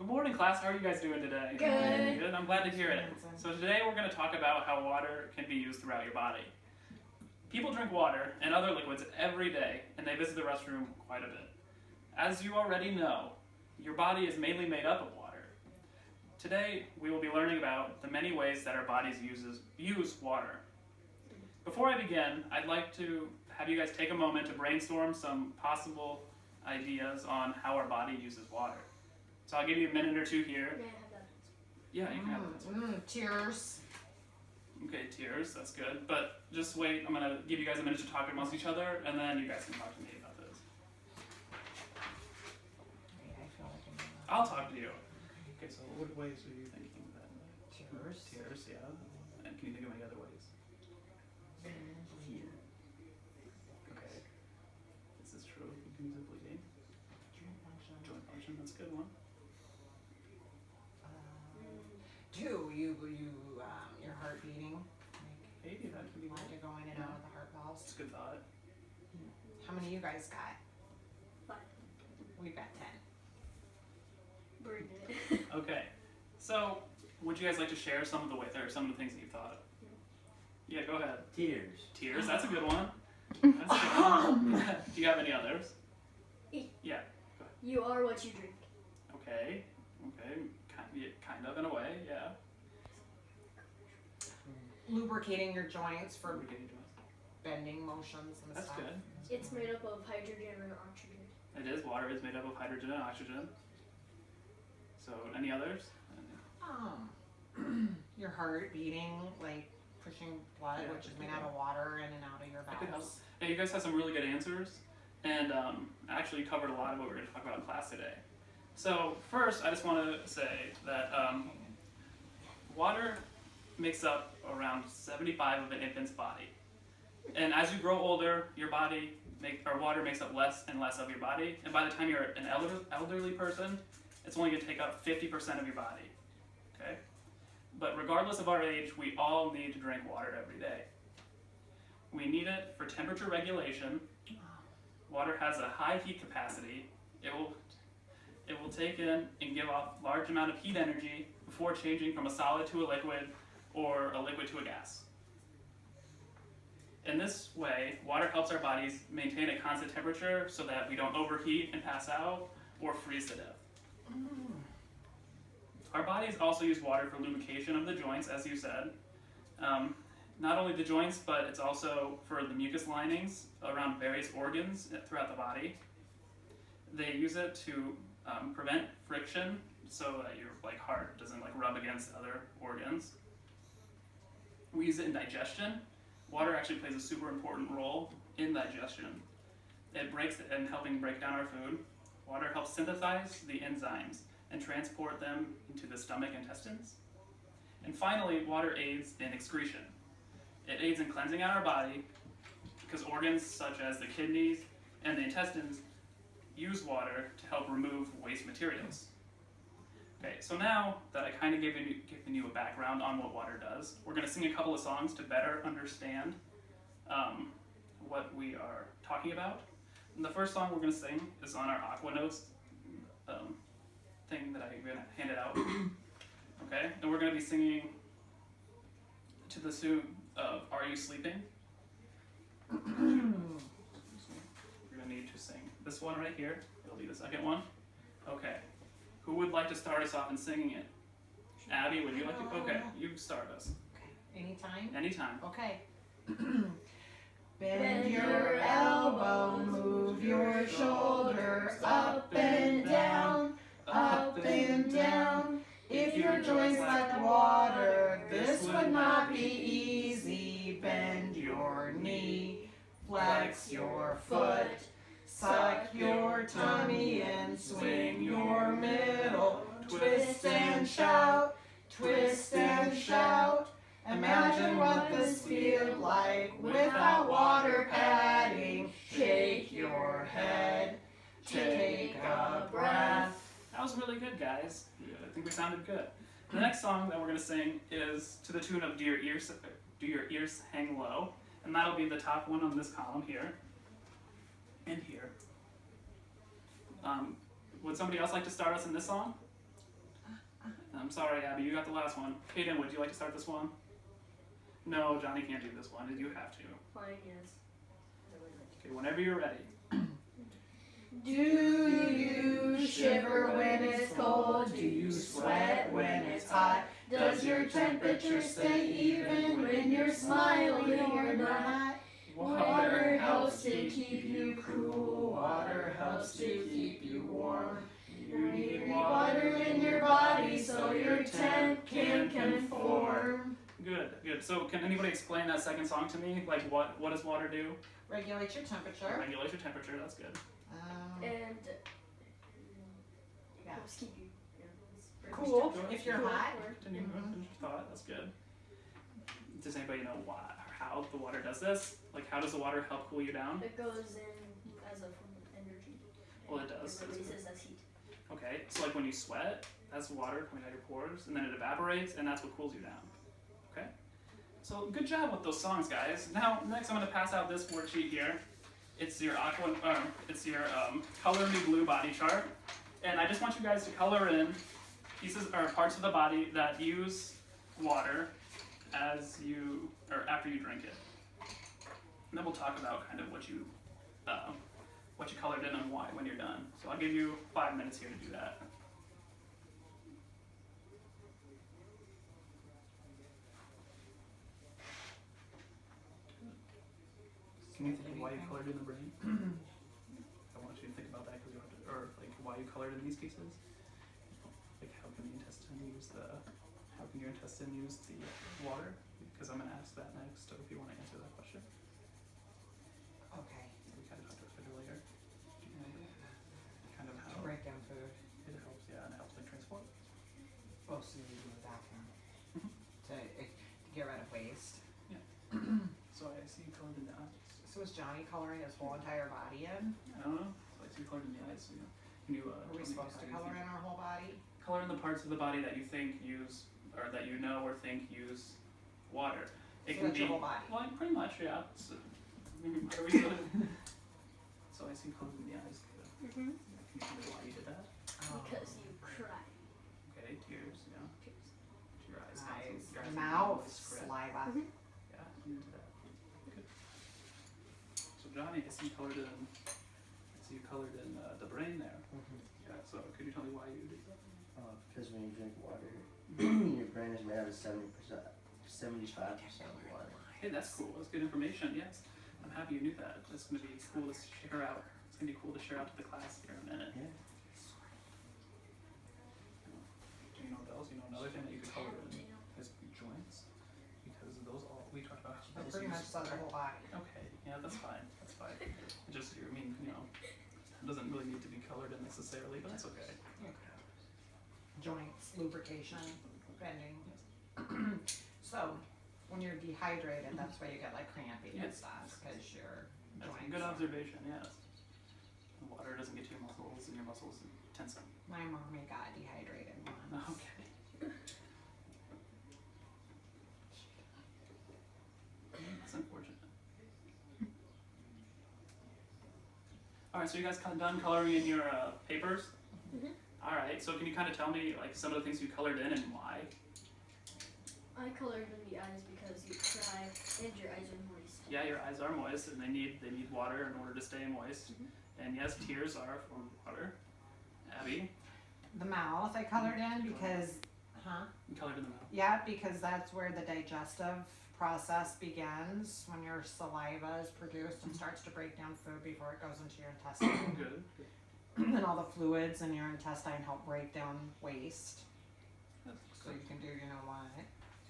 Good morning, class. How are you guys doing today? Good. Good. I'm glad to hear it. So today we're going to talk about how water can be used throughout your body. People drink water and other liquids every day, and they visit the restroom quite a bit. As you already know, your body is mainly made up of water. Today we will be learning about the many ways that our bodies use water. Before I begin, I'd like to have you guys take a moment to brainstorm some possible ideas on how our body uses water. So I'll give you a minute or two here. May I have that? Yeah, you can have that. Tears. Okay, tears, that's good. But just wait, I'm going to give you guys a minute to talk amongst each other, and then you guys can talk to me about this. I'll talk to you. Okay, so what ways are you thinking then? Tears. Tears, yeah. And can you think of any other ways? Here. Okay. This is true. You can use it bleeding. Joint function, that's a good one. Your heart beating. Maybe that can be Like good. you're going in and out of the heart valves. That's a good thought. How many of you guys got? 5. We've got 10. We're good. Okay, so would you guys like to share some of the things that you thought of? Yeah, go ahead. Tears. Tears, that's a good one. That's a good one. Do you have any others? Yeah. You are what you drink. Okay. Kind of in a way, yeah. Lubricating your joints for We're getting to it. bending motions and That's stuff. good. It's made up of hydrogen or oxygen. It is. Water is made up of hydrogen and oxygen. So, any others? Your heart beating, like pushing blood, Yeah, which is made out of water in and out of your That could help. valves. Yeah, you guys have some really good answers, and actually covered a lot of what we're going to talk about in class today. So first, I just want to say that water makes up around 75% of an infant's body, and as you grow older, water makes up less and less of your body, and by the time you're an elderly person, it's only going to take up 50% of your body. Okay, but regardless of our age, we all need to drink water every day. We need it for temperature regulation. Water has a high heat capacity. It will take in and give off large amount of heat energy before changing from a solid to a liquid or a liquid to a gas. In this way, water helps our bodies maintain a constant temperature so that we don't overheat and pass out or freeze to death. Our bodies also use water for lubrication of the joints, as you said. Not only the joints, but it's also for the mucous linings around various organs throughout the body. They use it to prevent friction so that your heart doesn't rub against other organs. We use it in digestion. Water actually plays a super important role in digestion. It breaks in helping break down our food. Water helps synthesize the enzymes and transport them into the stomach and intestines. And finally, water aids in excretion. It aids in cleansing out our body because organs such as the kidneys and the intestines use water to help remove waste materials. Okay, so now that I kind of given you a background on what water does, we're going to sing a couple of songs to better understand what we are talking about. And the first song we're going to sing is on our Aqua Notes thing that I handed out. Okay, and we're going to be singing to the tune of Are You Sleeping? We're going to need to sing this one right here. It'll be the second one. Okay. Who would like to start us off in singing it? Abby, would you like to? Okay, you start us. Okay. Anytime? Anytime. Okay. Bend your elbow, move your shoulder, up and down, up and down. If your joints like water, this would not be easy. Bend your knee, flex your foot, suck your tummy and swing your middle. Twist and shout, twist and shout. Imagine what this feels like without water padding. Shake your head, take a breath. That was really good, guys. I think we sounded good. The next song that we're going to sing is to the tune of Do Your Ears Hang Low? And that'll be the top one on this column here and here. Would somebody else like to start us in this song? I'm sorry, Abby, you got the last one. Kaden, would you like to start this one? No, Johnny can't do this one. You have to. Fine, yes. Okay, whenever you're ready. Do you shiver when it's cold? Do you sweat when it's hot? Does your temperature stay even when you're smiling or not? Water helps to keep you cool. Water helps to keep you warm. You need water in your body so your temp can conform. Good, good. So can anybody explain that second song to me? Like what does water do? Regulate your temperature. Regulate your temperature, that's good. And Yeah. helps keep you Cool if you're hot. Continue, finish your thought, that's good. Does anybody know why or how the water does this? Like how does the water help cool you down? It goes in as a form of energy. Well, it does. It releases as heat. Okay, so like when you sweat, that's water coming out your pores, and then it evaporates, and that's what cools you down. Okay? So good job with those songs, guys. Now, next I'm going to pass out this worksheet here. It's your Color Me Blue body chart, and I just want you guys to color in pieces or parts of the body that use water as you or after you drink it. And then we'll talk about kind of what you colored in and why when you're done. So I'll give you 5 minutes here to do that. Can you think of why you colored in the brain? I want you to think about that because you have to, or like why you colored in these pieces. Like how can your intestine use the water? Because I'm gonna ask that next. So if you want to answer that question. Okay. So we kind of talked about it later. Kind of To how break down food. it helps, yeah, and it helps like transport. Oh, so you do the bathroom. Mhm. To get rid of waste. So I see you colored in the eyes. So is Johnny coloring his whole entire body in? I don't know. So I see you colored in the eyes. So can you? Are we supposed to color in our whole body? Color in the parts of the body that you think use, or that you know or think use water. It So can that's be your whole body? well, pretty much, yeah. So, are we good? So I see you colored in the eyes. Good. Mm-hmm. Can you tell me why you did that? Because you cry. Okay, tears. Yeah. Tears. Your eyes. Eyes, Your eyes mouth, is correct. saliva. Yeah, you did that. Good. So Johnny, I see you colored in. The brain there. Yeah. So could you tell me why you did that? Because when you drink water, your brain is made out of 75% water. Hey, that's cool. That's good information. Yes, I'm happy you knew that. That's going to be cool to share out. It's going to be cool to share out to the class here in a minute. Yeah. Do you know what else? You know another thing that you could color in is joints, because those all we talked about. I pretty much saw the whole body. Okay, yeah, that's fine. That's fine. It just, I mean, you know, it doesn't really need to be colored in necessarily, but that's okay. Joints, lubrication, bending. So, when you're dehydrated, that's why you get like cramping and Yes. stuff, because your That's a joints. good observation. Yes. The water doesn't get to your muscles, and your muscles tense up. My mommy got dehydrated once. Okay. That's unfortunate. Alright, so you guys done coloring in your papers? Mhm. Alright, so can you kind of tell me like some of the things you colored in and why? I colored in the eyes because you cry and your eyes are moist. Yeah, your eyes are moist and they need water in order to stay moist. And yes, tears are a form of water. Abby, The mouth I colored in because, you colored in the mouth. Yeah, because that's where the digestive process begins, when your saliva is produced and starts to break down food before it goes into your intestine. Good. And all the fluids in your intestine help break down waste, That's so you can do you know what.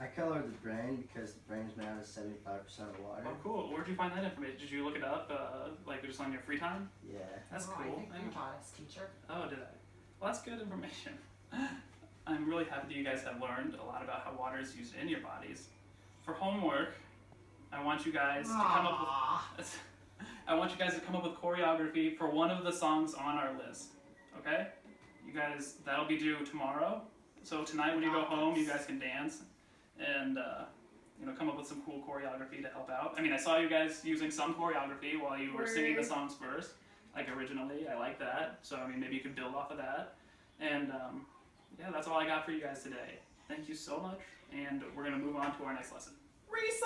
I colored the brain because the brain is made out of 75% water. Oh, cool. Where'd you find that information? Did you look it up, like just on your free time? Yeah. That's Oh, cool. I think you taught us, teacher. Oh, did I? Well, that's good information. I'm really happy that you guys have learned a lot about how water is used in your bodies. For homework, I want you guys to come up with I want you guys to come up with choreography for one of the songs on our list. Okay? You guys, that'll be due tomorrow. So tonight when you go home, you guys can dance and come up with some cool choreography to help out. I mean, I saw you guys using some choreography while you were singing the songs first, like originally. I like that. So I mean, maybe you could build off of that. And yeah, that's all I got for you guys today. Thank you so much, and we're gonna move on to our next lesson.